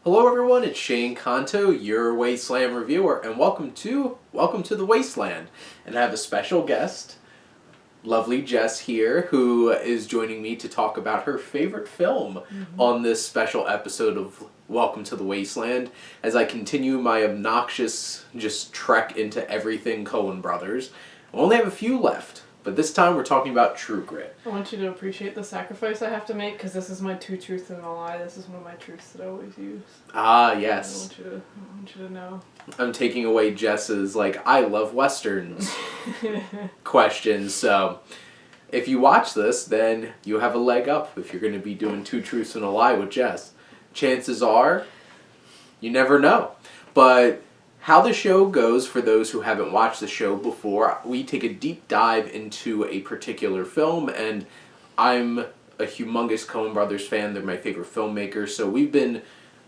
Hello everyone, it's Shane Kanto, your Wasteland Reviewer, and welcome to the Wasteland. And I have a special guest, lovely Jess here, who is joining me to talk about her favorite film on this special episode of Welcome to the Wasteland, as I continue my obnoxious just trek into everything Coen Brothers. I only have a few left, but this time we're talking about True Grit. I want you to appreciate the sacrifice I have to make, because this is my two truths and a lie. This is one of my truths that I always use. Ah, yes. I want you to know. I'm taking away Jess's, I love Westerns questions, so if you watch this, then you have a leg up if you're going to be doing two truths and a lie with Jess. Chances are, you never know. But how the show goes, for those who haven't watched the show before, we take a deep dive into a particular film, and I'm a humongous Coen Brothers fan. They're my favorite filmmakers, so we've been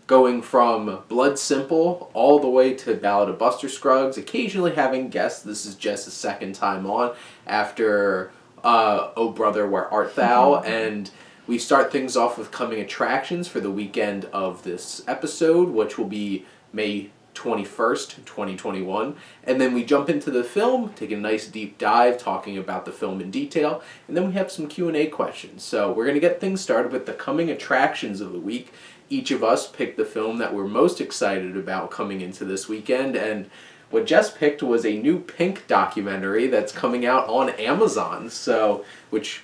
going from Blood Simple all the way to Ballad of Buster Scruggs, occasionally having guests. This is Jess's second time on after Oh Brother, Where Art Thou? And we start things off with coming attractions for the weekend of this episode, which will be May 21st, 2021. And then we jump into the film, take a nice deep dive talking about the film in detail, and then we have some Q&A questions. So we're going to get things started with the coming attractions of the week. Each of us picked the film that we're most excited about coming into this weekend, and what Jess picked was a new Pink documentary that's coming out on Amazon, so which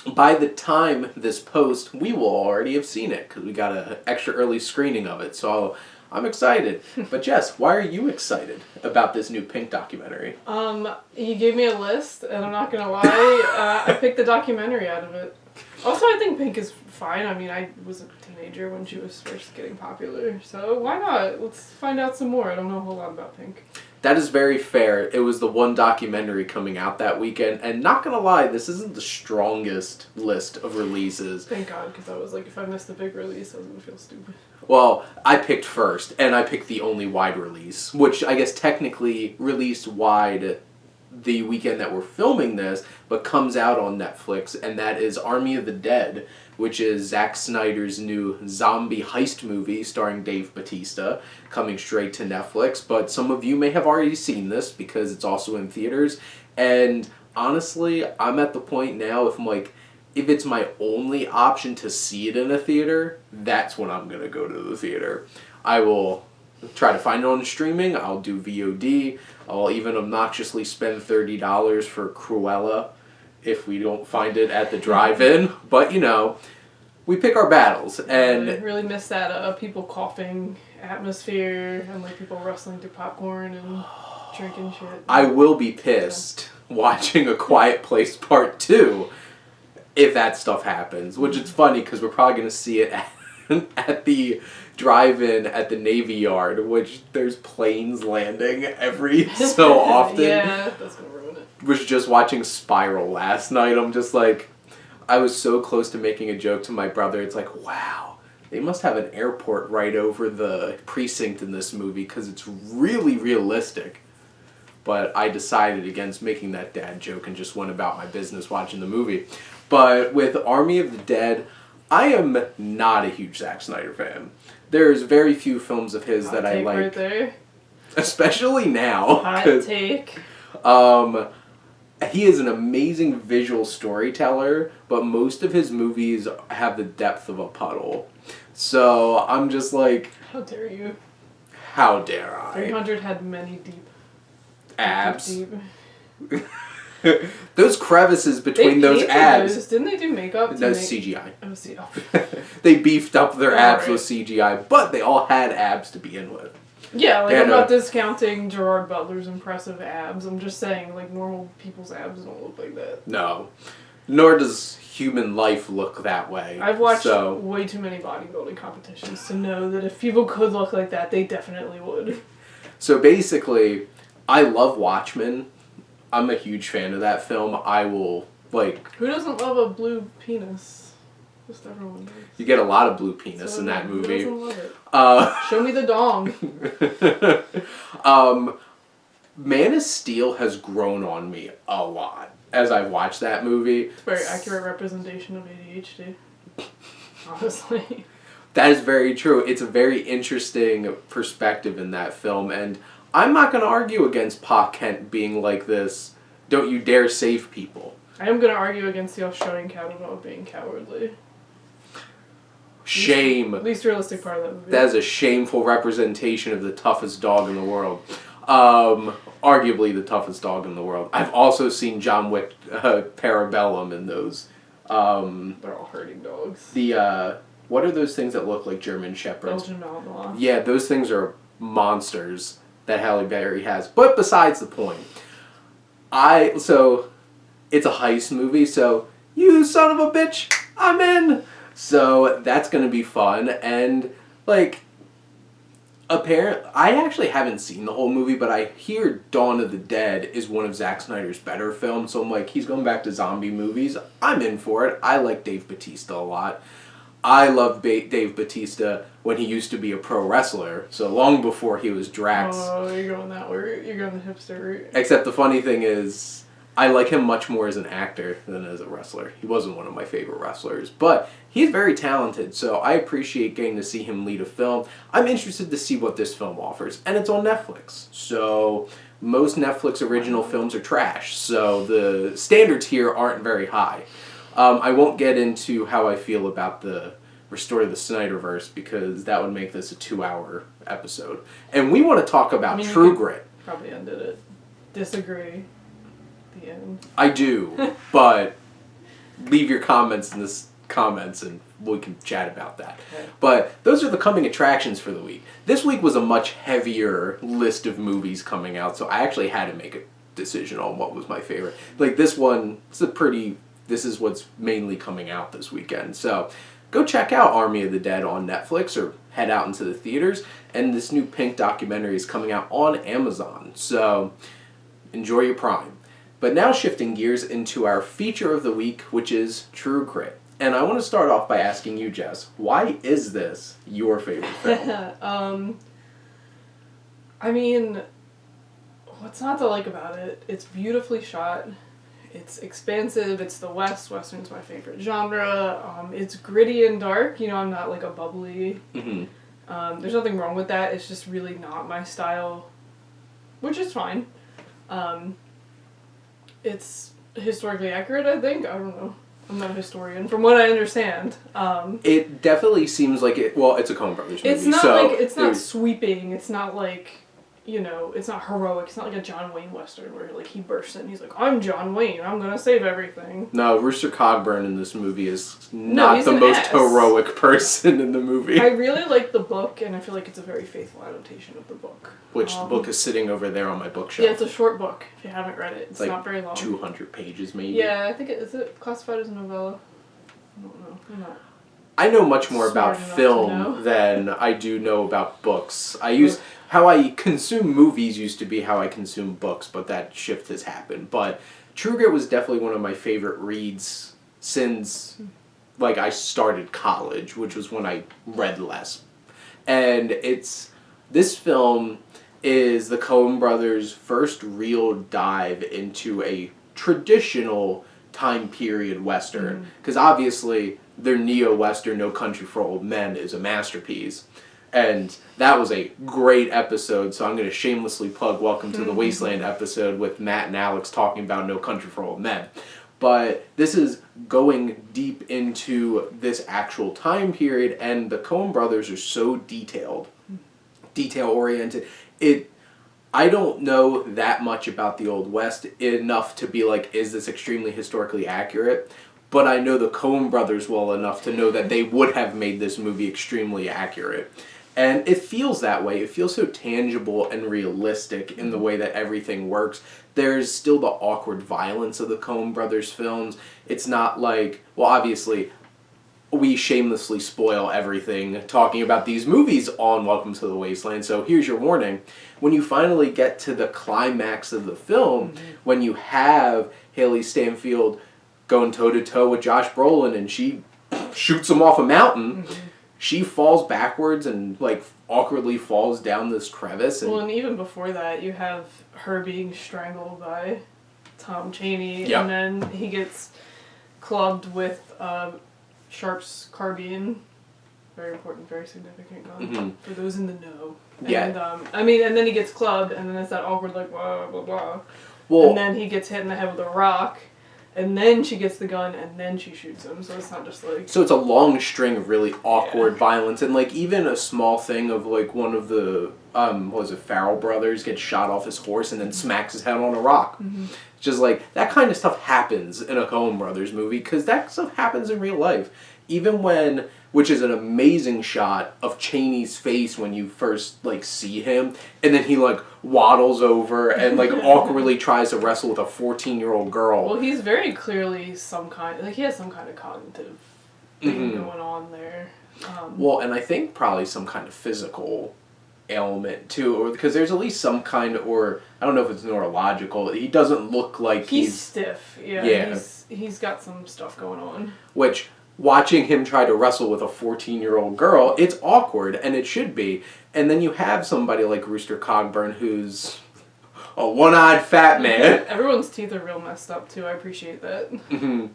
by the time this post, we will already have seen it because we got an extra early screening of it, so I'm excited. But Jess, why are you excited about this new Pink documentary? You gave me a list, and I'm not gonna lie, I picked the documentary out of it. Also, I think Pink is fine. I mean, I was a teenager when she was first getting popular, so why not? Let's find out some more. I don't know a whole lot about Pink. That is very fair. It was the one documentary coming out that weekend, and not gonna lie, this isn't the strongest list of releases. Thank God, because I was like, if I missed a big release, I was gonna feel stupid. Well, I picked first, and I picked the only wide release, which I guess technically released wide the weekend that we're filming this, but comes out on Netflix, and that is Army of the Dead, which is Zack Snyder's new zombie heist movie starring Dave Bautista, coming straight to Netflix. But some of you may have already seen this because it's also in theaters, and honestly, I'm at the point now, if it's my only option to see it in a theater, that's when I'm going to go to the theater. I will try to find it on streaming. I'll do VOD. I'll even obnoxiously spend $30 for Cruella if we don't find it at the drive-in. But, we pick our battles. And I really miss that people coughing atmosphere and people rustling through popcorn and drinking shit. I will be pissed watching A Quiet Place Part 2 if that stuff happens, which is funny because we're probably going to see it at the drive-in at the Navy Yard, which there's planes landing every so often. Yeah, that's going to ruin it. Was just watching Spiral last night. I'm just I was so close to making a joke to my brother. It's wow, they must have an airport right over the precinct in this movie because it's really realistic. But I decided against making that dad joke and just went about my business watching the movie. But with Army of the Dead, I am not a huge Zack Snyder fan. There's very few films of his that I like. Right there. Especially now. Hot take. He is an amazing visual storyteller, but most of his movies have the depth of a puddle. So I'm just How dare you? How dare I? 300 had many deep abs. Deep. Those crevices between those abs. Those. Didn't they do makeup? No, CGI. Oh, see. Oh. They beefed up their abs right. with CGI, but they all had abs to begin with. Yeah, I'm not discounting Gerard Butler's impressive abs. I'm just saying, normal people's abs don't look like that. No. Nor does human life look that way. I've watched way too many bodybuilding competitions to know that if people could look like that, they definitely would. So basically, I love Watchmen. I'm a huge fan of that film. I will, Who doesn't love a blue penis? Just everyone does. You get a lot of blue penis in that movie. Who doesn't love it? Show me the dong. Man of Steel has grown on me a lot as I've watched that movie. It's a very accurate representation of ADHD. Honestly. That is very true. It's a very interesting perspective in that film, and I'm not going to argue against Pa Kent being like this, don't you dare save people. I am going to argue against the Australian cowboy being cowardly. Shame. Least realistic part of that movie. That is a shameful representation of the toughest dog in the world. Arguably the toughest dog in the world. I've also seen John Wick Parabellum in those. They're all herding dogs. What are those things that look like German Shepherds? Belgian Malinois. Yeah, those things are monsters that Halle Berry has. But besides the point, so it's a heist movie, so you son of a bitch, I'm in. So that's gonna be fun, and like, I actually haven't seen the whole movie, but I hear Dawn of the Dead is one of Zack Snyder's better films. So I'm like, he's going back to zombie movies. I'm in for it. I like Dave Bautista a lot. I love Dave Bautista when he used to be a pro wrestler, so long before he was Drax. Oh, you're going that route. You're going the hipster route. Except the funny thing is, I like him much more as an actor than as a wrestler. He wasn't one of my favorite wrestlers, but he's very talented, so I appreciate getting to see him lead a film. I'm interested to see what this film offers, and it's on Netflix. So most Netflix original films are trash, so the standards here aren't very high. I won't get into how I feel about the Restore the Snyderverse because that would make this a 2-hour episode. And we want to talk about True Grit. Probably ended it. Disagree. The end. I do, but leave your comments in the comments and we can chat about that. Okay. But those are the coming attractions for the week. This week was a much heavier list of movies coming out, so I actually had to make a decision on what was my favorite. Like this one, this is what's mainly coming out this weekend. So go check out Army of the Dead on Netflix or head out into the theaters. And this new Pink documentary is coming out on Amazon. So enjoy your Prime. But now shifting gears into our feature of the week, which is True Grit. And I want to start off by asking you, Jess, why is this your favorite film? I mean, what's not to like about it? It's beautifully shot. It's expansive. It's the West. Western's my favorite genre. It's gritty and dark. You know, I'm not like a bubbly. Mm-hmm. There's nothing wrong with that. It's just really not my style, which is fine. It's historically accurate, I think. I don't know. I'm not a historian. From what I understand. It definitely seems like it. Well, it's a Coen Brothers movie. It's not so like it's not sweeping. It's not like. You know, it's not heroic. It's not like a John Wayne Western where like he bursts in and he's like, I'm John Wayne. I'm going to save everything. No, Rooster Cogburn in this movie is not the most heroic person in the movie. I really like the book, and I feel like it's a very faithful adaptation of the book. Which the book is sitting over there on my bookshelf. Yeah, it's a short book, if you haven't read it. It's like not very long. 200 pages, maybe. Yeah, I think is it classified as a novella? I don't know. I'm not. I know much more about film than I do know about books. How I consume movies used to be how I consume books, but that shift has happened. But True Grit was definitely one of my favorite reads since like I started college, which was when I read less. And this film is the Coen brothers' first real dive into a traditional time period Western. Because obviously their neo-Western No Country for Old Men is a masterpiece. And that was a great episode, so I'm going to shamelessly plug Welcome to the Wasteland episode with Matt and Alex talking about No Country for Old Men. But this is going deep into this actual time period, and the Coen brothers are so detail-oriented. I don't know that much about the Old West enough to be like, is this extremely historically accurate? But I know the Coen brothers well enough to know that they would have made this movie extremely accurate. And it feels that way. It feels so tangible and realistic in the way that everything works. There's still the awkward violence of the Coen brothers films. It's not like, well, obviously, we shamelessly spoil everything talking about these movies on Welcome to the Wasteland. So here's your warning. When you finally get to the climax of the film, when you have Haley Stanfield going toe-to-toe with Josh Brolin and she shoots him off a mountain, she falls backwards and like awkwardly falls down this crevice. Well, and even before that, you have her being strangled by Tom Chaney, and then he gets clubbed with Sharp's carbine Very important, very significant gun. Mm-hmm. For those in the know. Yeah. And, and then he gets clubbed, and then it's that awkward, like, blah, blah, blah. Well, and then he gets hit in the head with a rock, and then she gets the gun, and then she shoots him, so it's not just like... So it's a long string of really awkward violence, and like even a small thing of like one of the, Farrell brothers gets shot off his horse and then smacks his head on a rock. Mm-hmm. Just like, that kind of stuff happens in a Coen Brothers movie, because that stuff happens in real life. Even when, which is an amazing shot of Chaney's face when you first, like, see him, and then he, like, waddles over and, like, awkwardly tries to wrestle with a 14-year-old girl. Well, he's very clearly he has some kind of cognitive thing going on there. Well, and I think probably some kind of physical ailment, too, or because there's at least some kind of, or, I don't know if it's neurological, he doesn't look like he's stiff, yeah. He's got some stuff going on. Which... Watching him try to wrestle with a 14-year-old girl, it's awkward, and it should be. And then you have somebody like Rooster Cogburn, who's a one-eyed fat man. Everyone's teeth are real messed up, too. I appreciate that. Mm-hmm.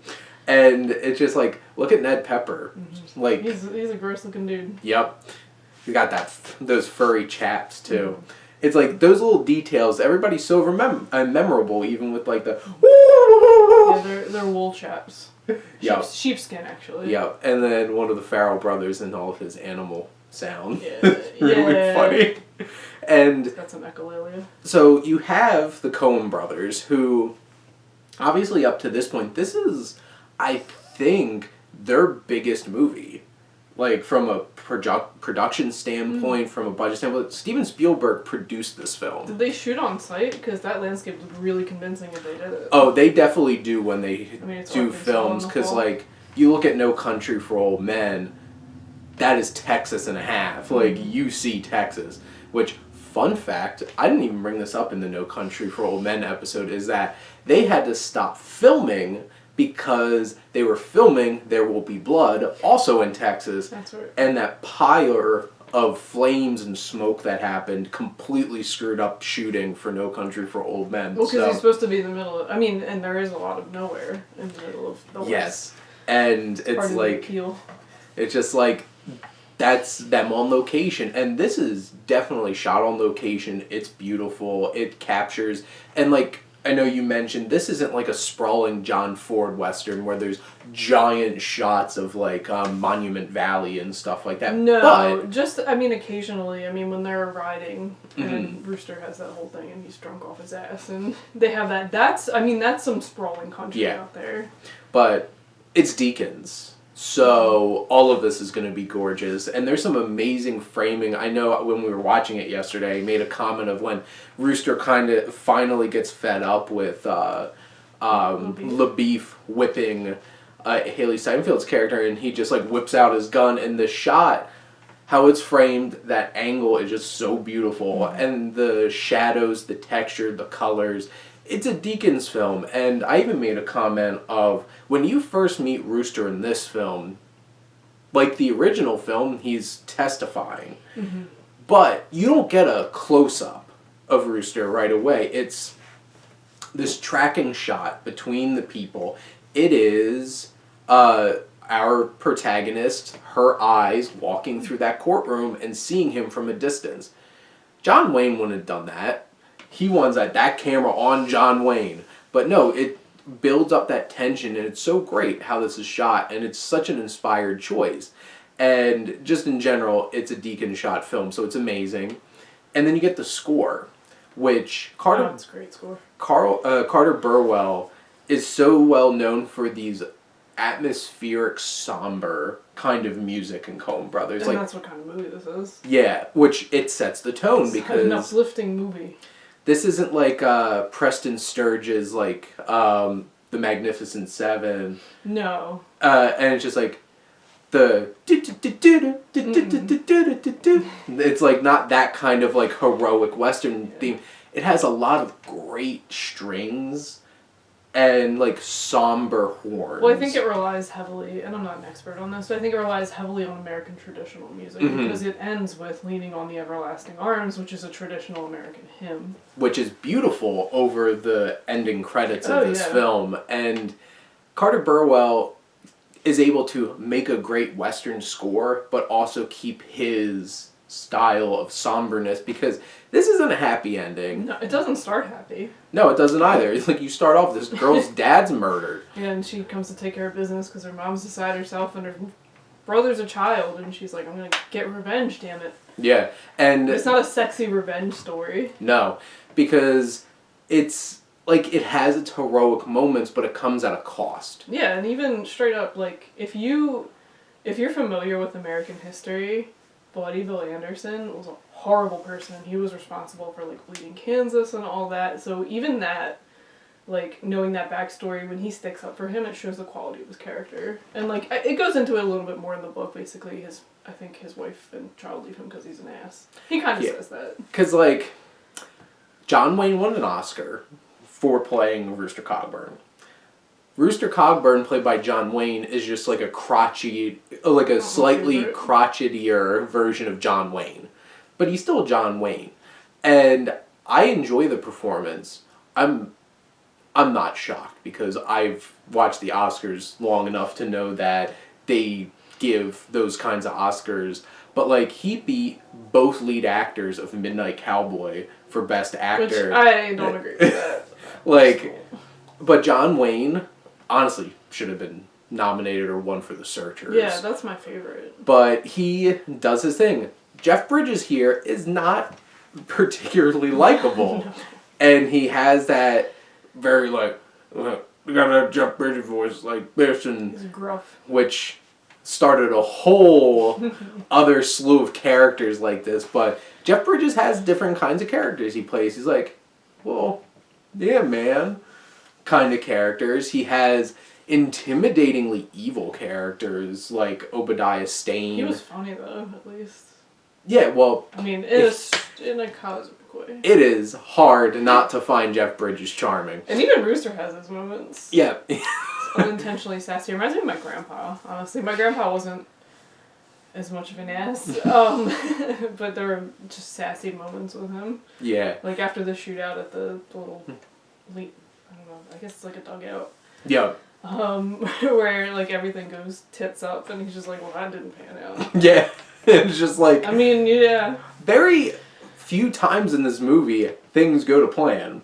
And it's just like, look at Ned Pepper. Mm-hmm. Like he's a gross-looking dude. Yep. You got those furry chaps, too. Mm-hmm. It's like, those little details, everybody's so memorable, even with like the... Yeah, they're wool chaps. Yep. Sheepskin, actually. Yep. And then one of the Farrell brothers and all of his animal sound. Yeah. Really funny. And... He's got some echolalia. So you have the Coen brothers, who, obviously up to this point, this is, I think, their biggest movie. Like, from a production standpoint, from a budget standpoint, Steven Spielberg produced this film. Did they shoot on site? Because that landscape looked really convincing if they did it. Oh, they definitely do when they do films. Because, like, you look at No Country for Old Men, that is Texas and a half. Like, you see Texas. Which, fun fact, I didn't even bring this up in the No Country for Old Men episode, is that they had to stop filming because they were filming There Will Be Blood, also in Texas. That's right. And that pyre of flames and smoke that happened completely screwed up shooting for No Country for Old Men. Well, because he's supposed to be in the middle of... and there is a lot of nowhere in the middle of the West. Yes. And it's like... It's just like... That's them on location. And this is definitely shot on location. It's beautiful. It captures... And like... I know you mentioned this isn't like a sprawling John Ford Western where there's giant shots of like Monument Valley and stuff like that. No, but, just, occasionally, when they're riding and Rooster has that whole thing and he's drunk off his ass and they have that, that's some sprawling country out there. But it's Deakins. So all of this is going to be gorgeous. And there's some amazing framing. I know when we were watching it yesterday, I made a comment of when Rooster kind of finally gets fed up with LaBeef whipping Haley Steinfeld's character, and he just like whips out his gun, and the shot, how it's framed, that angle is just so beautiful. And the shadows, the texture, the colors. It's a Deakins film, and I even made a comment of, when you first meet Rooster in this film, like the original film, he's testifying. Mm-hmm. But you don't get a close-up of Rooster right away. It's this tracking shot between the people. It is our protagonist, her eyes, walking through that courtroom and seeing him from a distance. John Wayne wouldn't have done that. He wants that camera on John Wayne. But no, it builds up that tension, and it's so great how this is shot, and it's such an inspired choice. And just in general, it's a Deakins shot film, so it's amazing. And then you get the score, which That's a great score. Carter Burwell is so well known for these atmospheric, somber kind of music in Coen Brothers. And that's what kind of movie this is. Yeah, which it sets the tone because an uplifting movie. This isn't like Preston Sturges, like The Magnificent Seven. No. And it's just like the it's like not that kind of like heroic Western theme. It has a lot of great strings and like somber horns. Well, I think it relies heavily, and I'm not an expert on this, but I think it relies heavily on American traditional music because it ends with Leaning on the Everlasting Arms, which is a traditional American hymn. Which is beautiful over the ending credits of this film. And Carter Burwell, is able to make a great Western score, but also keep his style of somberness, because this isn't a happy ending. No, it doesn't start happy. No, it doesn't either. It's like you start off, this girl's dad's murdered. Yeah, and she comes to take care of business because her mom's beside herself and her brother's a child, and she's like, I'm gonna get revenge, damn it. Yeah, and... It's not a sexy revenge story. No, because it's, like, it has its heroic moments, but it comes at a cost. Yeah, and even straight up, like, if you're familiar with American history, Bloody Bill Anderson was a horrible person. He was responsible for, like, bleeding Kansas and all that. So even that, like, knowing that backstory, when he sticks up for him, it shows the quality of his character. And, like, it goes into it a little bit more in the book. Basically, I think his wife and child leave him because he's an ass. He kind of says that. Because, like, John Wayne won an Oscar for playing Rooster Cogburn. Rooster Cogburn, played by John Wayne, is just like a slightly crotchetier version of John Wayne. But he's still John Wayne. And I enjoy the performance. I'm not shocked, because I've watched the Oscars long enough to know that they give those kinds of Oscars. But, like, he beat both lead actors of Midnight Cowboy for Best Actor. Which I don't agree with that. Like, but John Wayne, honestly, should have been nominated or won for The Searchers. Yeah, that's my favorite. But he does his thing. Jeff Bridges here is not particularly likable. No. And he has that very, like, we gotta have Jeff Bridges voice like this, and he's gruff. Which started a whole other slew of characters like this. But Jeff Bridges has different kinds of characters he plays. He's like, well, yeah, man, kind of characters. He has intimidatingly evil characters like Obadiah Stane. He was funny, though, at least. Yeah, well... I mean, in a cosmic way. It is hard not to find Jeff Bridges charming. And even Rooster has his moments. Yeah. Unintentionally sassy. It reminds me of my grandpa, honestly. My grandpa wasn't as much of an ass, but there were just sassy moments with him. Yeah. Like after the shootout at the little, I don't know, I guess it's like a dugout. Yeah. Where like everything goes tits up, and he's just like, well, that didn't pan out. Yeah. It's just like... I mean, yeah. Very few times in this movie things go to plan.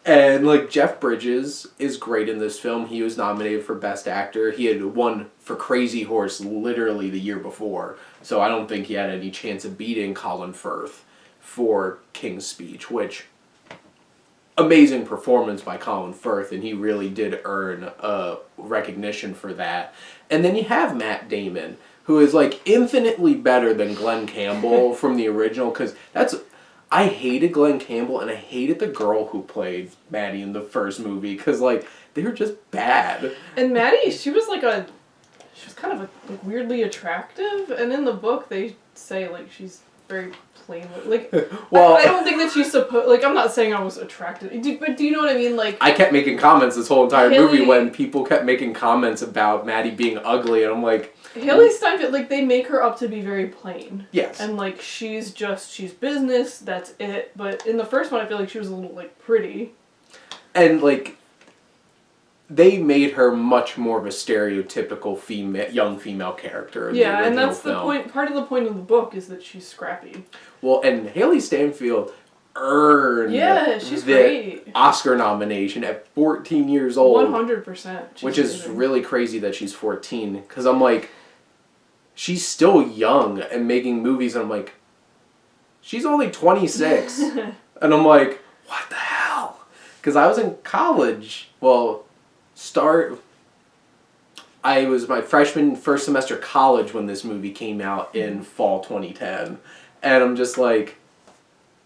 And, like, Jeff Bridges is great in this film. He was nominated for Best Actor. He had won for Crazy Horse literally the year before. So I don't think he had any chance of beating Colin Firth for King's Speech, which... Amazing performance by Colin Firth, and he really did earn recognition for that. And then you have Matt Damon, who is, like, infinitely better than Glenn Campbell from the original, because I hated Glenn Campbell, and I hated the girl who played Maddie in the first movie, because, like, they were just bad. And Maddie, she was kind of like weirdly attractive, and in the book they say, like, she's very plain, like, well, I don't think that she's supposed, like, I'm not saying I was attracted, but do you know what I mean, like... I kept making comments this whole entire movie when people kept making comments about Maddie being ugly, and I'm like... Haley Steinfeld, like, they make her up to be very plain. Yes. And, like, she's business, that's it, but in the first one I feel like she was a little, like, pretty. And, like, they made her much more of a stereotypical young female character in the original and that's film. the point. Part of the point of the book is that she's scrappy. Well, and Haley Steinfeld earned she's the great. Oscar nomination at 14 years old. 100%. Which is really crazy that she's 14, because I'm like, she's still young and making movies, and I'm like, she's only 26. And I'm like, what the hell? Because I was in college, I was my freshman first semester college when this movie came out in fall 2010. And I'm just like,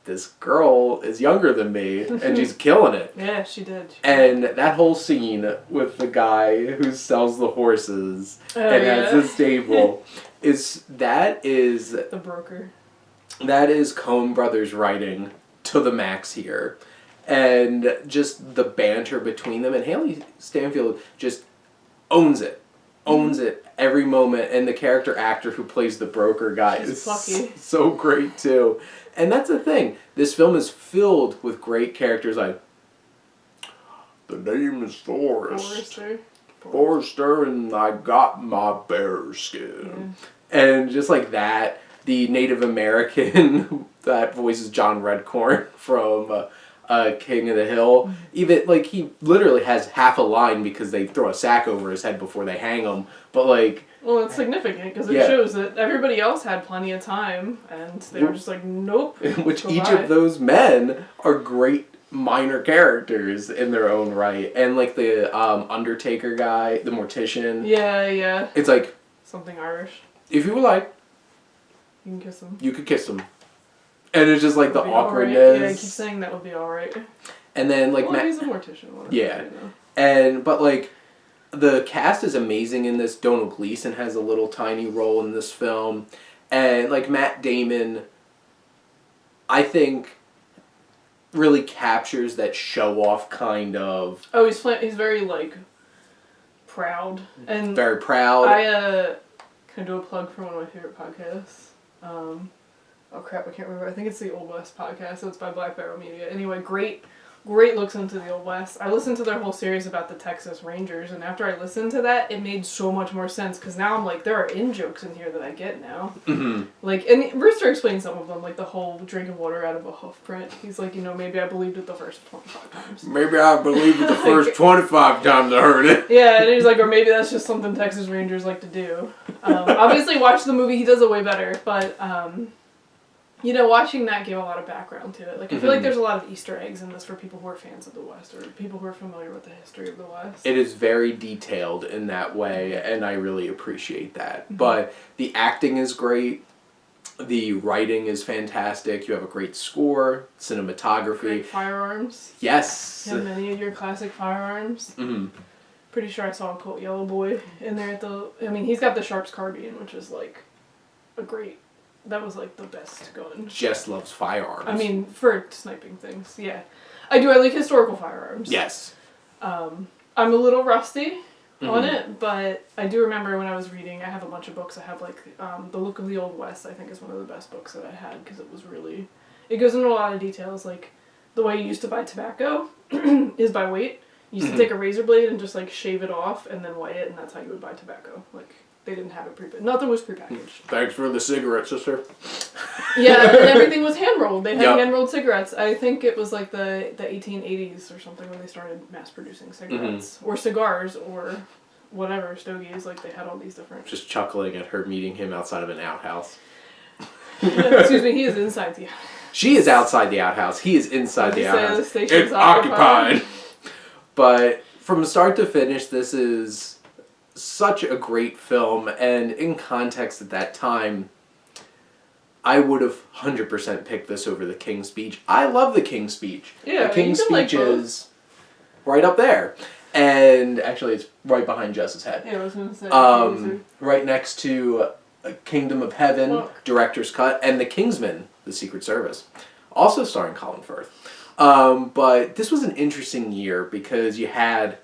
this girl is younger than me, and she's killing it. Yeah, she did. And that whole scene with the guy who sells the horses and has the stable is the broker. That is Coen Brothers writing to the max here. And just the banter between them, and Haley Steinfeld just owns it every moment, and the character actor who plays the broker guy is so great too. And that's the thing, this film is filled with great characters like, the name is Forrest. Forrester and I got my bear skin. Yeah. And just like that, the Native American that voices John Redcorn from King of the Hill, even like he literally has half a line because they throw a sack over his head before they hang him. But like, well, it's significant because it shows that everybody else had plenty of time, and they were just like, nope. Which each of those men are great minor characters in their own right, and like the Undertaker guy, the mortician. Yeah. It's like something Irish. If you would like, you can kiss him. You could kiss him. And it's just like the awkwardness. Right. Yeah, I keep saying that would be alright. And then like he's a mortician. Whatever, yeah. You know. And but like the cast is amazing in this. Donald Gleason has a little tiny role in this film. And like Matt Damon, I think, really captures that show off kind of. Oh, he's very like proud and very proud. Can I do a plug for one of my favorite podcasts? Oh crap, I can't remember. I think it's the Old West podcast, so it's by Black Barrel Media. Anyway, great looks into the Old West. I listened to their whole series about the Texas Rangers, and after I listened to that, it made so much more sense, because now I'm like, there are in-jokes in here that I get now. Mm-hmm. Like, and Rooster explained some of them, like the whole drinking water out of a hoof print. He's like, maybe I believed it the first 25 times. Maybe I believed it the first 25 times I heard it. Yeah, and he's like, or maybe that's just something Texas Rangers like to do. Obviously, watch the movie, he does it way better, but... watching that gave a lot of background to it. Like, I feel like there's a lot of Easter eggs in this for people who are fans of the West or people who are familiar with the history of the West. It is very detailed in that way, and I really appreciate that. Mm-hmm. But the acting is great. The writing is fantastic. You have a great score, cinematography. Great firearms. Yes. You have many of your classic firearms. Mm-hmm. Pretty sure I saw a Colt Yellow Boy in there he's got the Sharps carbine, which is like a great... That was like the best gun. Jess loves firearms. I mean, for sniping things, yeah. I do. I like historical firearms. Yes. I'm a little rusty on it, but I do remember when I was reading, I have a bunch of books. I have like The Look of the Old West, I think is one of the best books that I had, because it was really... It goes into a lot of details, like the way you used to buy tobacco is by weight. You used to take a razor blade and just like shave it off and then white it, and that's how you would buy tobacco. Like... They didn't have it nothing was prepackaged. Thanks for the cigarettes, sister. Yeah, and everything was hand-rolled. They had hand-rolled cigarettes. I think it was like the 1880s or something when they started mass-producing cigarettes. Or cigars, or whatever, stogies. Like, they had all these different... Just chuckling at her meeting him outside of an outhouse. Excuse me, he is inside the outhouse. She is outside the outhouse. He is inside the outhouse. It's occupied. But from start to finish, this is... such a great film, and in context at that time, I would have 100% picked this over The King's Speech. I love The King's Speech. Yeah, The King's Speech is right up there. And actually, it's right behind Jess's head. Yeah, I was going to say. Right next to Kingdom of Heaven, Director's Cut, and The Kingsman, The Secret Service. Also starring Colin Firth. But this was an interesting year because you had...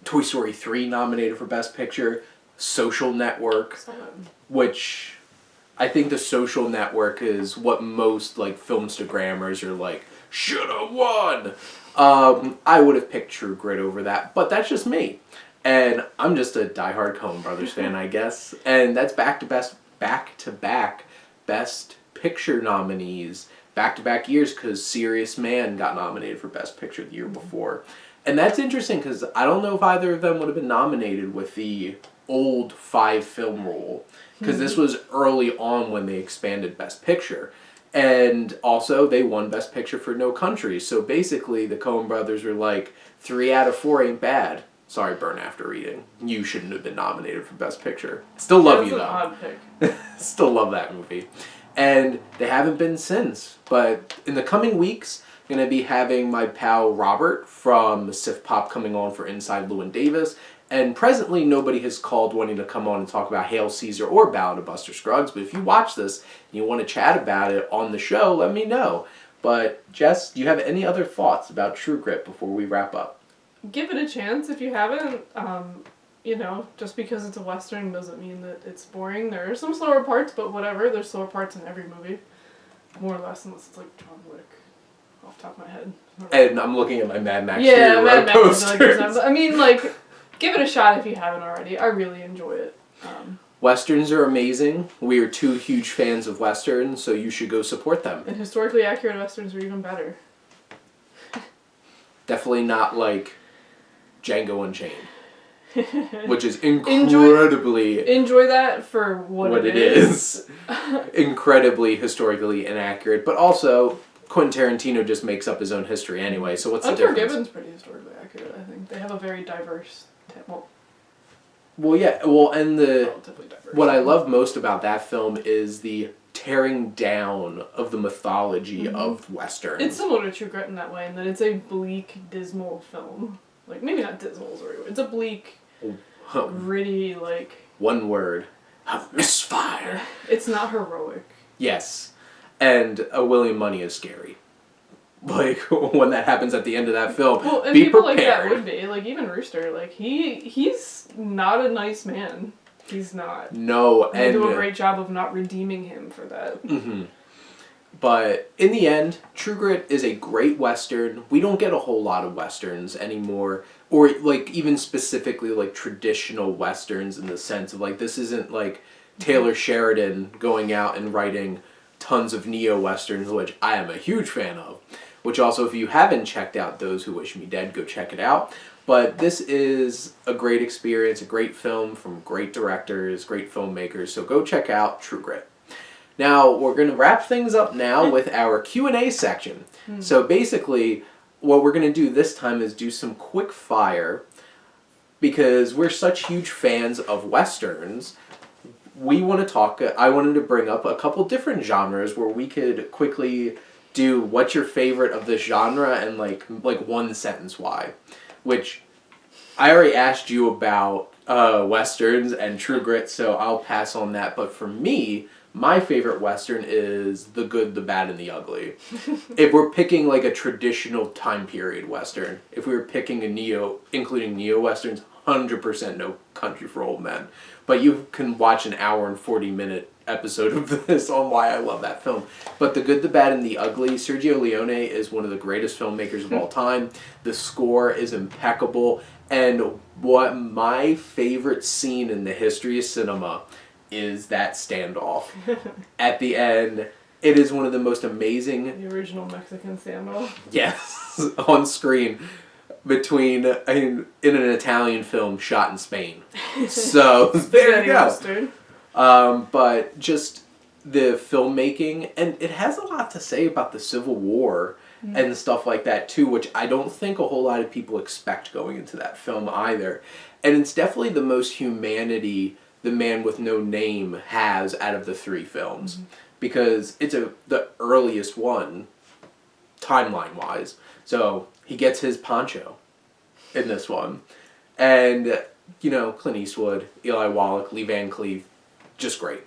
Toy Story 3 nominated for Best Picture, Social Network, which I think The Social Network is what most like filmstagrammers are like, should have won. I would have picked True Grit over that, but that's just me. And I'm just a diehard Coen Brothers fan, I guess. And that's back-to-back Best Picture nominees, back-to-back years, because Serious Man got nominated for Best Picture the year before. And that's interesting because I don't know if either of them would have been nominated with the old 5-film rule. Because this was early on when they expanded Best Picture. And also, they won Best Picture for No Country. So basically, the Coen brothers were like, 3 out of 4 ain't bad. Sorry, Burn After Reading. You shouldn't have been nominated for Best Picture. Still love you, though. That's an odd pick. Still love that movie. And they haven't been since. But in the coming weeks... going to be having my pal Robert from Sif Pop coming on for Inside Llewyn Davis, and presently nobody has called wanting to come on and talk about Hail Caesar or Ballad of Buster Scruggs, but if you watch this and you want to chat about it on the show, let me know. But Jess, do you have any other thoughts about True Grit before we wrap up? Give it a chance if you haven't. Just because it's a Western doesn't mean that it's boring. There are some slower parts, but whatever, there's slower parts in every movie. More or less, unless it's like John Wick. Off the top of my head. And I'm looking at my Mad Max Fury Road posters. I mean, like, give it a shot if you haven't already. I really enjoy it. Westerns are amazing. We are two huge fans of Westerns, so you should go support them. And historically accurate Westerns are even better. Definitely not like Django Unchained, which is incredibly... Enjoy that for what it is. Incredibly historically inaccurate, but also Quentin Tarantino just makes up his own history anyway, so what's the difference? Unforgiven's pretty historically accurate, I think. They have a very diverse... and relatively diverse. what I love most about that film is the tearing down of the mythology of Westerns. It's similar to True Grit in that way, in that it's a bleak, dismal film. Like, maybe not dismal is the right word. It's a bleak, gritty, like... One word. A misfire. It's not heroic. Yes. And William Money is scary. Like, when that happens at the end of that film, well, and be people prepared. like that would be. Like, even Rooster, like, he's not a nice man. He's not. No, They do a great job of not redeeming him for that. Mm-hmm. But in the end, True Grit is a great Western. We don't get a whole lot of Westerns anymore. Or, like, even specifically, like, traditional Westerns in the sense of, like, this isn't, like, Taylor Sheridan going out and writing tons of neo-Westerns, which I am a huge fan of. Which also, if you haven't checked out Those Who Wish Me Dead, go check it out. But this is a great experience, a great film from great directors, great filmmakers. So go check out True Grit. Now, we're going to wrap things up now with our Q&A section. So basically, what we're going to do this time is do some quick fire. Because we're such huge fans of Westerns, we want to talk... I wanted to bring up a couple different genres where we could quickly do what's your favorite of this genre and like one sentence why. Which I already asked you about Westerns and True Grit, so I'll pass on that. But for me, my favorite Western is The Good, the Bad, and the Ugly. If we're picking like a traditional time period Western, if we were picking including neo-Westerns, 100% No Country for Old Men. But you can watch an hour and 40-minute episode of this on why I love that film. But The Good, the Bad, and the Ugly, Sergio Leone is one of the greatest filmmakers of all time. The score is impeccable. And what my favorite scene in the history of cinema is that standoff. At the end, it is one of the most amazing... The original Mexican standoff. Yes, on screen. In an Italian film shot in Spain. So, there you go. But just the filmmaking, and it has a lot to say about the Civil War and stuff like that too, which I don't think a whole lot of people expect going into that film either. And it's definitely the most humanity The Man with No Name has out of the three films. Because it's the earliest one, timeline-wise. So, he gets his poncho in this one. And, Clint Eastwood, Eli Wallach, Lee Van Cleef, just great.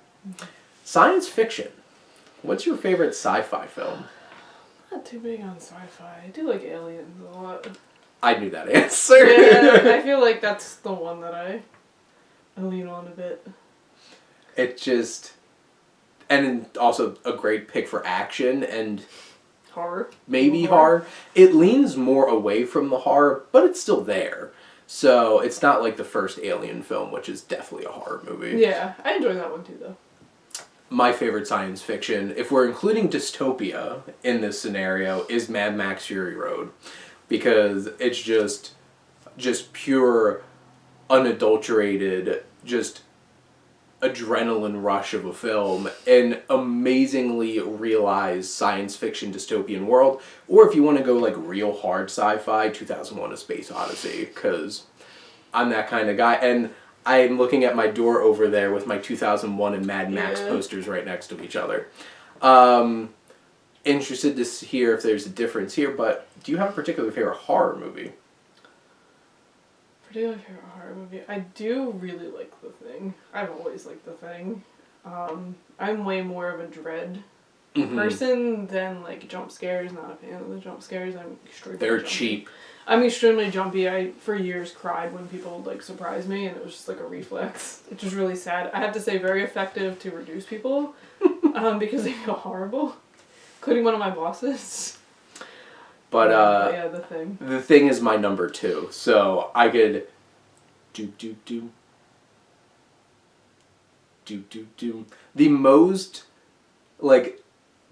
Science fiction. What's your favorite sci-fi film? I'm not too big on sci-fi. I do like Aliens a lot. I knew that answer. Yeah, I feel like that's the one that I lean on a bit. It just... And also a great pick for action and... Horror. Maybe horror. It leans more away from the horror, but it's still there. So it's not like the first Alien film, which is definitely a horror movie. Yeah, I enjoy that one too, though. My favorite science fiction, if we're including dystopia in this scenario, is Mad Max Fury Road. Because it's just pure, unadulterated, just adrenaline rush of a film, an amazingly realized science fiction dystopian world, or if you want to go like real hard sci-fi, 2001: A Space Odyssey, because I'm that kind of guy, and I'm looking at my door over there with my 2001 and Mad Max posters right next to each other. Interested to hear if there's a difference here, but do you have a particular favorite horror movie? Particular favorite horror movie? I do really like The Thing. I've always liked The Thing. I'm way more of a dread person than like jump scares. Not a fan of the jump scares. I'm extremely They're jumpy. cheap. I'm extremely jumpy. I for years cried when people like surprised me, and it was just like a reflex. It's just really sad. I have to say, very effective to reduce people because they feel horrible, including one of my bosses. But yeah, The Thing. The Thing is my number 2, so I could do do do. Do do do. The most, like,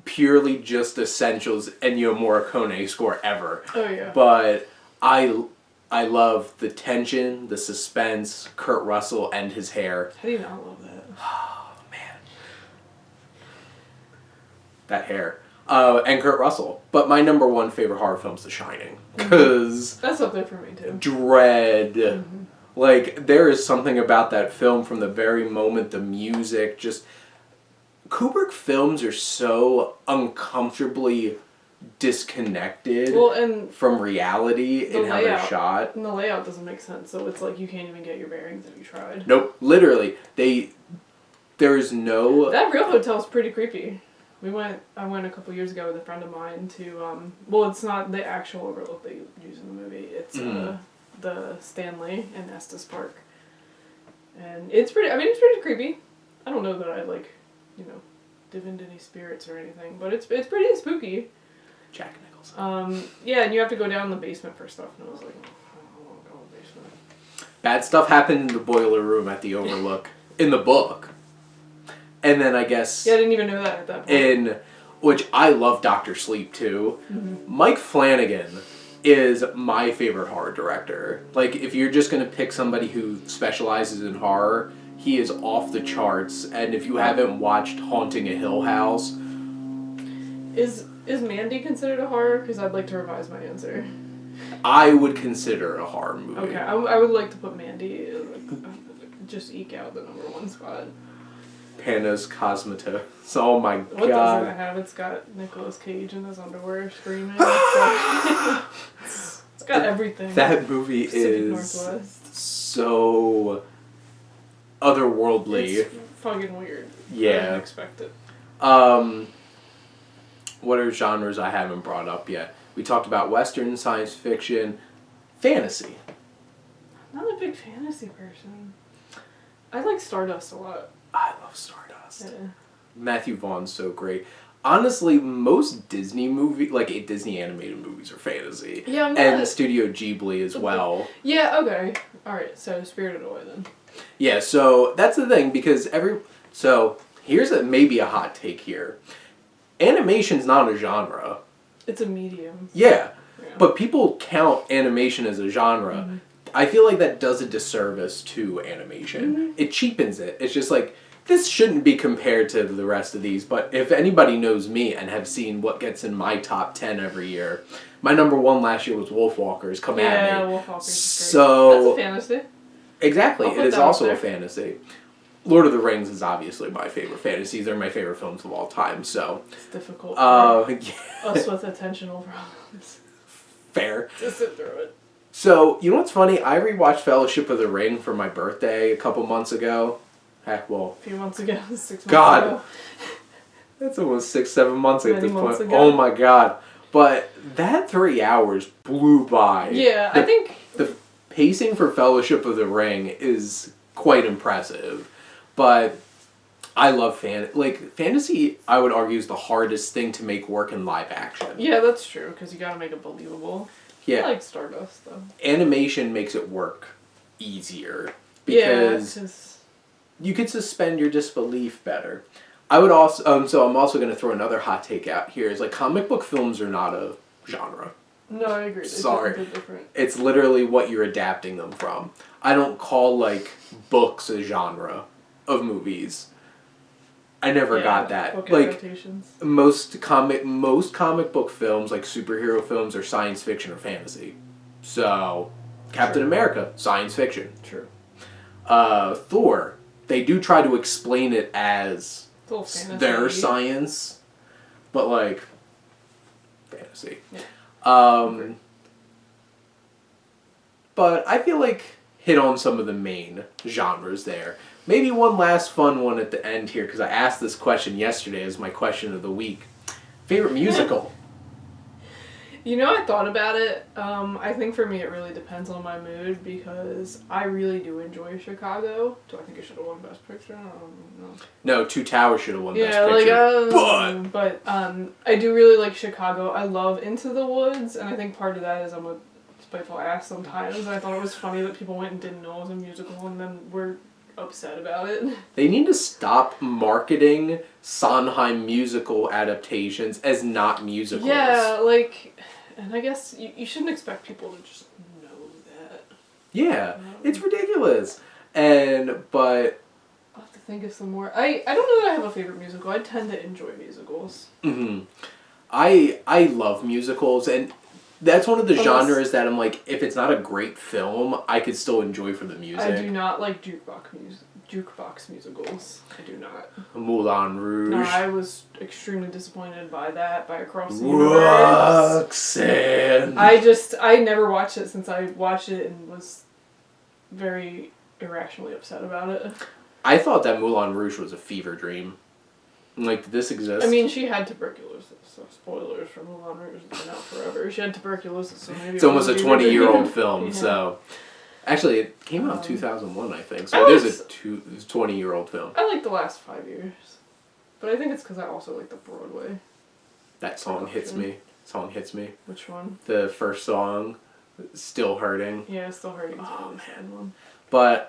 purely just essentials Ennio Morricone score ever. Oh yeah. But I love the tension, the suspense, Kurt Russell and his hair. How do you not love that? Oh man, that hair. And Kurt Russell. But my number one favorite horror film is The Shining. Because... That's up there for me, too. Dread. Mm-hmm. Like, there is something about that film from the very moment, the music, just... Kubrick films are so uncomfortably disconnected from reality in how they're shot. And the layout doesn't make sense, so it's like you can't even get your bearings if you tried. Nope. Literally. There is no... That real hotel's pretty creepy. I went a couple years ago with a friend of mine to, well, it's not the actual overlook they use in the movie. It's the Stanley in Estes Park. And it's pretty creepy. I don't know that I, divined any spirits or anything, but it's pretty spooky. Jack Nicholson. Yeah, and you have to go down in the basement for stuff, and I was like, I don't want to go in the basement. Bad stuff happened in the boiler room at the overlook. In the book. And then I guess... Yeah, I didn't even know that at that point. Which I love Dr. Sleep too. Mm-hmm. Mike Flanagan is my favorite horror director. Like, if you're just going to pick somebody who specializes in horror, he is off the charts. And if you haven't watched Haunting a Hill House... Is Mandy considered a horror? Because I'd like to revise my answer. I would consider it a horror movie. Okay, I would like to put Mandy, just eke out the number one spot. Panos Cosmatos. Oh my god. What doesn't it have? It's got Nicolas Cage in his underwear screaming. It's got everything. That movie is so otherworldly. It's fucking weird. Yeah. I didn't expect it. What are genres I haven't brought up yet? We talked about Western, science fiction, fantasy. I'm not a big fantasy person. I like Stardust a lot. I love Stardust. Yeah. Matthew Vaughn's so great. Honestly, most Disney Disney animated movies are fantasy. Yeah, and Studio Ghibli as well. Yeah, okay. Alright, so Spirited Away then. Yeah, so that's the thing, because so here's maybe a hot take here. Animation's not a genre. It's a medium. Yeah. But people count animation as a genre. Mm-hmm. I feel like that does a disservice to animation. Mm-hmm. It cheapens it. It's just like, this shouldn't be compared to the rest of these, but if anybody knows me and have seen what gets in my top 10 every year, my number one last year was Wolfwalkers. Come at me. Yeah, Wolfwalkers is great. So, that's a fantasy. Exactly. It is also a fantasy. Lord of the Rings is obviously my favorite fantasy. They're my favorite films of all time, so... It's difficult for yeah. us with attentional problems. Fair. To sit through it. So, you know what's funny? I rewatched Fellowship of the Ring for my birthday a couple months ago. Heck, well... A few months ago. 6 months God. ago. That's almost 6-7 months at this point. Ago. Oh my god. But that 3 hours blew by. Yeah, I think... The pacing for Fellowship of the Ring is quite impressive. But I love fantasy, I would argue, is the hardest thing to make work in live action. Yeah, that's true, because you gotta make it believable. Yeah. I like Stardust, though. Animation makes it work easier. Because you could suspend your disbelief better. I would also, so I'm also going to throw another hot take out here, is comic book films are not a genre. No, I agree. Sorry. They're different. It's literally what you're adapting them from. I don't call, books a genre of movies. I never got that. Book adaptations. Most comic book films, superhero films, are science fiction or fantasy. So, Captain America, science fiction. True. Thor, they do try to explain it as their science, but fantasy. Yeah. But I feel hit on some of the main genres there. Maybe one last fun one at the end here, because I asked this question yesterday as my question of the week. Favorite musical? I thought about it. I think for me it really depends on my mood, because I really do enjoy Chicago. Do I think it should have won Best Picture? I don't know. No, Two Towers should have won Best Picture. But I do really like Chicago. I love Into the Woods, and I think part of that is I'm a Spiteful Ass sometimes. And I thought it was funny that people went and didn't know it was a musical and then were upset about it. They need to stop marketing Sondheim musical adaptations as not musicals. Yeah, like, and I guess you shouldn't expect people to just know that. Yeah, it's ridiculous. But I'll have to think of some more. I don't know that I have a favorite musical. I tend to enjoy musicals. Mm-hmm. I love musicals, and that's one of the genres that I'm like, if it's not a great film, I could still enjoy for the music. I do not like jukebox musicals. I do not. Moulin Rouge. No, I was extremely disappointed by that, by Across the Universe. Roxanne. I never watched it since I watched it and was very irrationally upset about it. I thought that Moulin Rouge was a fever dream. Like, did this exist? I mean, she had tuberculosis, so spoilers for Moulin Rouge. It's been out forever. She had tuberculosis, so maybe it's almost a 20-year-old film, yeah. So... Actually, it came out in 2001, I think, so it is a 20-year-old film. I like the last 5 years. But I think it's because I also like the Broadway. That song hits me. Which one? The first song, Still Hurting. Yeah, Still Hurting. Oh, man. One. But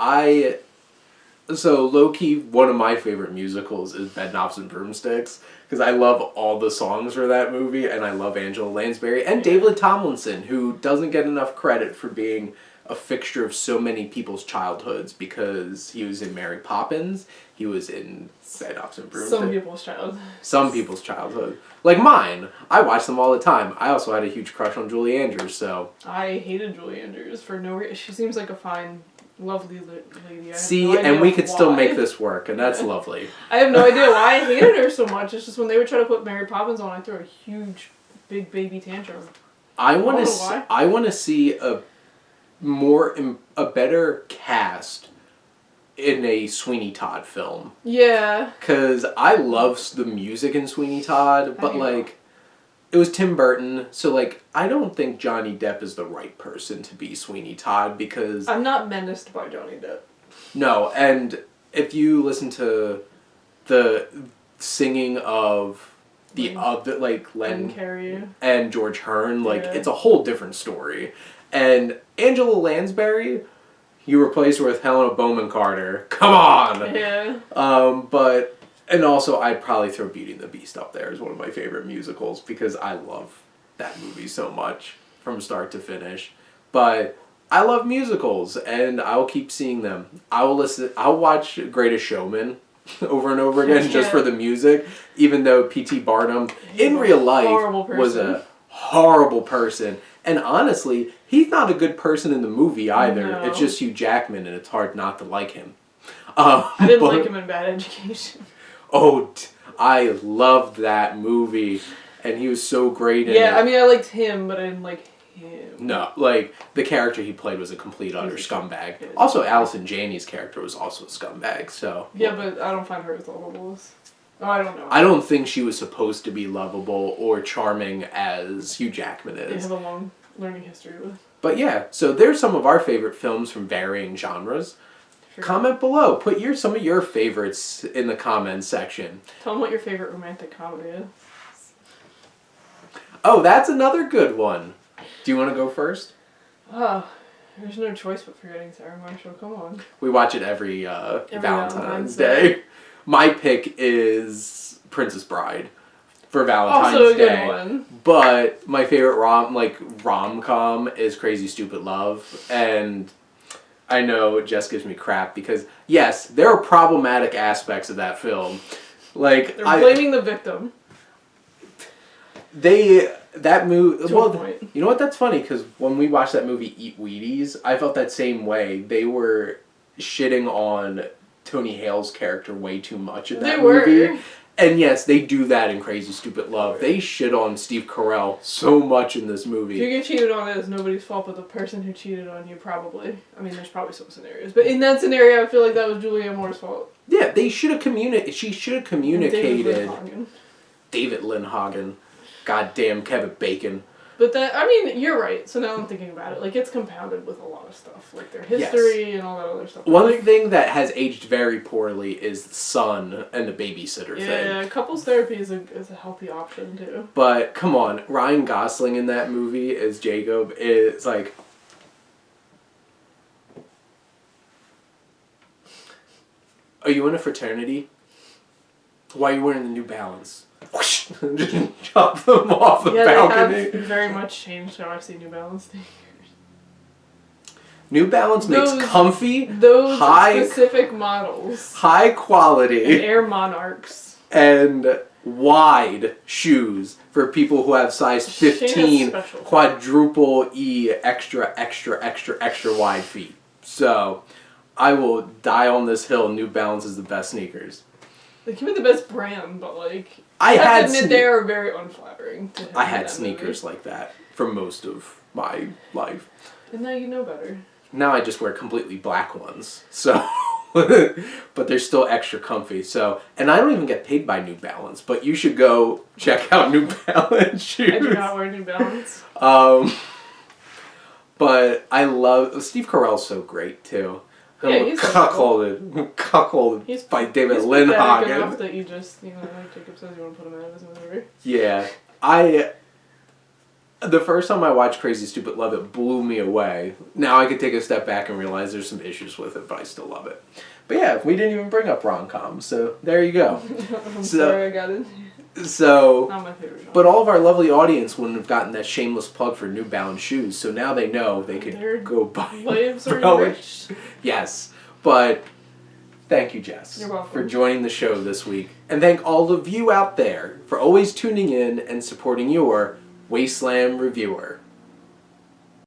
so low-key, one of my favorite musicals is Bedknobs and Broomsticks, because I love all the songs for that movie, and I love Angela Lansbury, and David Tomlinson, who doesn't get enough credit for being a fixture of so many people's childhoods, because he was in Mary Poppins, he was in Bedknobs and Broomsticks. Some people's childhood. Like mine. I watch them all the time. I also had a huge crush on Julie Andrews, so... I hated Julie Andrews for no reason. She seems like a fine... lovely lady. See, and we could still make this work, and that's lovely. I have no idea why I hated her so much. It's just when they would try to put Mary Poppins on, I threw a huge, big baby tantrum. I want to see a better cast in a Sweeney Todd film. Yeah. Because I love the music in Sweeney Todd, but like, it was Tim Burton, so like, I don't think Johnny Depp is the right person to be Sweeney Todd, because... I'm not menaced by Johnny Depp. No, and if you listen to the singing of the other, like, Len Carey and George Hearn, like, it's a whole different story. And Angela Lansbury, you replaced her with Helena Bonham Carter. Come on! Yeah. And also, I'd probably throw Beauty and the Beast up there as one of my favorite musicals, because I love that movie so much from start to finish. But I love musicals, and I'll keep seeing them. I'll watch Greatest Showman over and over again just for the music, even though P.T. Barnum in real life was a horrible person. And honestly, he's not a good person in the movie either. No. It's just Hugh Jackman, and it's hard not to like him. I didn't like him in Bad Education. Oh, I loved that movie, and he was so great in it. Yeah, I mean, I liked him, but I didn't like him. No, like, the character he played was a complete utter scumbag. Also, Allison Janney's character was also a scumbag, so... Yeah, but I don't find her as lovable as... Oh, I don't know. I don't think she was supposed to be lovable or charming as Hugh Jackman is. They have a long learning history with. But yeah, so there's some of our favorite films from varying genres. Sure. Comment below. Put some of your favorites in the comments section. Tell them what your favorite romantic comedy is. Oh, that's another good one. Do you want to go first? Oh, there's no choice but Forgetting Sarah Marshall. Come on. We watch it every Valentine's Day. My pick is Princess Bride for Valentine's also a Day. Good one. But my favorite rom-com is Crazy Stupid Love, and I know Jess gives me crap because yes, there are problematic aspects of that film. Like they're blaming the victim. That movie. Well, point. You know what? That's funny because when we watched that movie Eat Wheaties, I felt that same way. They were shitting on Tony Hale's character way too much in that movie. And yes, they do that in Crazy Stupid Love. They shit on Steve Carell so much in this movie. If you get cheated on, it's nobody's fault but the person who cheated on you, probably. I mean, there's probably some scenarios. But in that scenario, I feel like that was Julianne Moore's fault. Yeah, they should have communicated. She should have communicated. David Lindhagen. Goddamn Kevin Bacon. But I mean, you're right. So now I'm thinking about it. Like, it's compounded with a lot of stuff. Like, their history and all that other stuff. One thing that has aged very poorly is the son and the babysitter thing. Yeah, couples therapy is a healthy option, too. But, come on. Ryan Gosling in that movie as Jacob is, like... Are you in a fraternity? Why are you wearing the New Balance? Whoosh! Just chop them off the balcony. They have very much changed how I see New Balance sneakers. New Balance makes comfy, those high specific models, high quality, and Air Monarchs, and wide shoes for people who have size 15 quadruple E extra wide feet. So I will die on this hill. New Balance is the best sneakers. They give me the best brand, but like I have to admit they are very unflattering. I had sneakers like that for most of my life. And now you know better. Now I just wear completely black ones. So, but they're still extra comfy. So, and I don't even get paid by New Balance, but you should go check out New Balance shoes. I do not wear New Balance. But I love Steve Carell's so great too. Yeah, he's cuckolded by David Lindhagen. He's enough that you just, like Jacob says, you want to put him in his movie. Yeah, the first time I watched Crazy Stupid Love, it blew me away. Now I could take a step back and realize there's some issues with it, but I still love it. But yeah, we didn't even bring up rom-coms, so there you go. I'm sorry I got it. So, not my favorite genre. But all of our lovely audience wouldn't have gotten that shameless plug for New Balance shoes, so now they know they could go buy lives are enriched. Yes, but thank you, Jess, You're welcome. for joining the show this week. And thank all of you out there for always tuning in and supporting your Wasteland Reviewer.